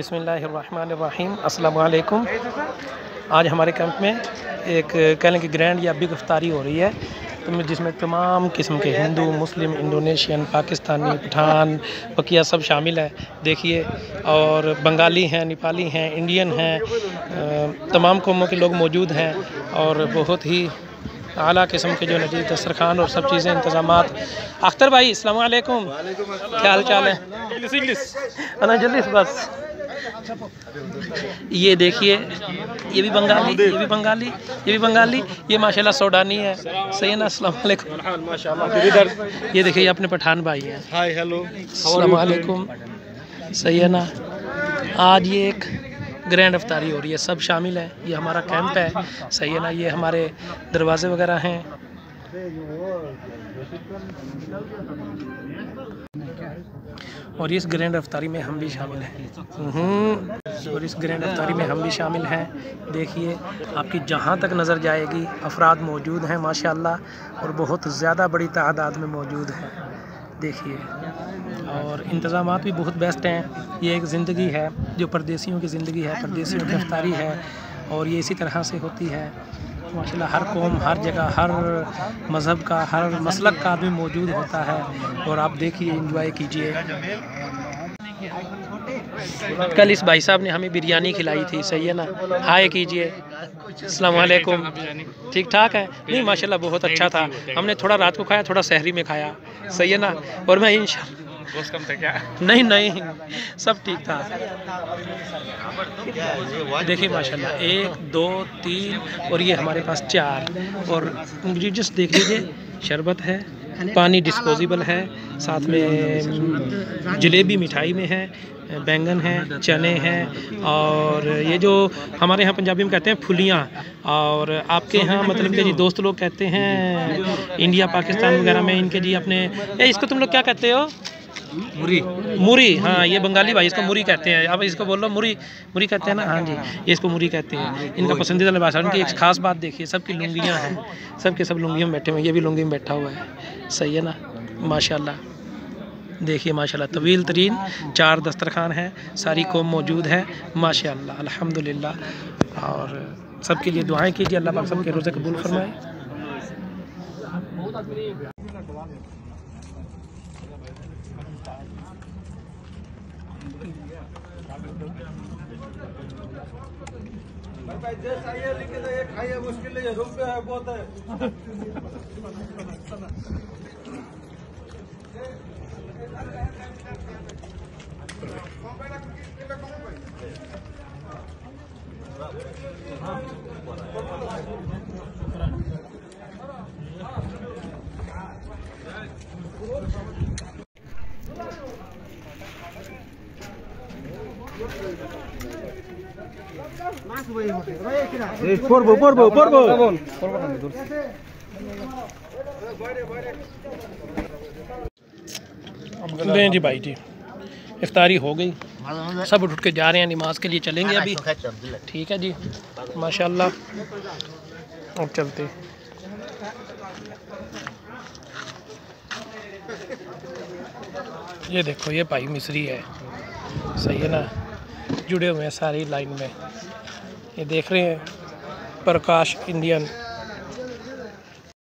बिस्मिल्लाहिर्रहमानिर्रहीम अस्सलामु अलैकुम। आज हमारे कैंप में एक कह लें कि ग्रैंड या बिग इफ्तारी हो रही है, तो जिसमें तमाम किस्म के हिंदू, मुस्लिम, इंडोनेशियन, पाकिस्तानी, पठान, बकिया सब शामिल है। देखिए, और बंगाली हैं, नेपाली हैं, इंडियन हैं, तमाम कौमों के लोग मौजूद हैं और बहुत ही आला किस्म के जो नजीब दस्तरखान और सब चीज़ें इंतज़ामात। अख्तर भाई अस्सलाम वालेकुम, क्या हाल चाल है? जल्दी बस। ये देखिए, ये भी बंगाली, ये भी बंगाली, ये भी बंगाली, ये माशाल्लाह सोडानी है। सही है ना? अस्सलाम वालेकुम माशाल्लाह। ये देखिए, ये अपने पठान भाई हैं। हाय हेलो अस्सलाम वालेकुम। सही है ना? आज ये एक ग्रैंड इफ्तारी हो रही है, सब शामिल हैं। ये हमारा कैंप है। सही है ना? ये हमारे दरवाजे वगैरह हैं। और इस ग्रैंड इफ्तारी में हम भी शामिल हैं। और इस ग्रैंड इफ्तारी में हम भी शामिल हैं। देखिए, आपकी जहाँ तक नज़र जाएगी अफराद मौजूद हैं माशाल्लाह, और बहुत ज़्यादा बड़ी तादाद में मौजूद हैं। देखिए, और इंतज़ामात भी बहुत बेस्ट हैं। ये एक ज़िंदगी है जो परदेसियों की ज़िंदगी है, परदेसियों की इफ्तारी है, और ये इसी तरह से होती है माशाल्लाह। हर कौम, हर जगह, हर मज़हब का, हर मसलक का आदमी मौजूद होता है। और आप देखिए, एंजॉय कीजिए। कल इस भाई साहब ने हमें बिरयानी खिलाई थी। सही है ना? हाय कीजिए। अस्सलाम वालेकुम। ठीक ठाक है? नहीं माशाल्लाह बहुत अच्छा था। हमने थोड़ा रात को खाया, थोड़ा सहरी में खाया। सही है ना? और मैं इंशाल्लाह गोश्त कम था क्या? नहीं, सब ठीक था। देखिए माशाल्लाह, 1 2 3 और ये हमारे पास 4। और इंग्रेडिएंट्स देख लीजिए, शरबत है, पानी डिस्पोजेबल है, साथ में जलेबी मिठाई में है, बैंगन है, चने हैं, और ये जो हमारे यहाँ पंजाबी में कहते हैं फुलियाँ, और आपके यहाँ मतलब कि जी दोस्त लोग कहते हैं इंडिया पाकिस्तान वगैरह में इनके जी अपने इसको तुम लोग क्या कहते हो? मुरी। हाँ, ये बंगाली भाई इसको मुरी कहते हैं। अब इसको बोल लो मुरी कहते हैं ना? हाँ जी, ये इसको मुरी कहते हैं। इनका पसंदीदा लिबास है। उनकी एक खास बात देखिए, सबकी लुंगियाँ हैं, सब के सब लुंगियों में बैठे हुए हैं। ये भी लुंगी में बैठा हुआ है। सही है ना? माशाल्लाह। देखिए माशाल्लाह, तवील तरीन 4 दस्तरखान है, सारी कौम मौजूद है माशाल्लाह, अल्हम्दुलिल्लाह। और सबके लिए दुआएं कीजिए, अल्लाह पाक सबके रोज़े कबूल फरमाए। खाइए, मुश्किल नहीं है, रूम पे है, बहुत है। जी भाई जी, इफ्तारी हो गई, सब उठ के जा रहे हैं, नमाज के लिए चलेंगे अभी। ठीक है जी, माशाल्लाह। अब चलते। ये देखो, ये भाई मिस्री है। सही है ना? जुड़े हुए हैं सारी लाइन में। ये देख रहे हैं, प्रकाश इंडियन।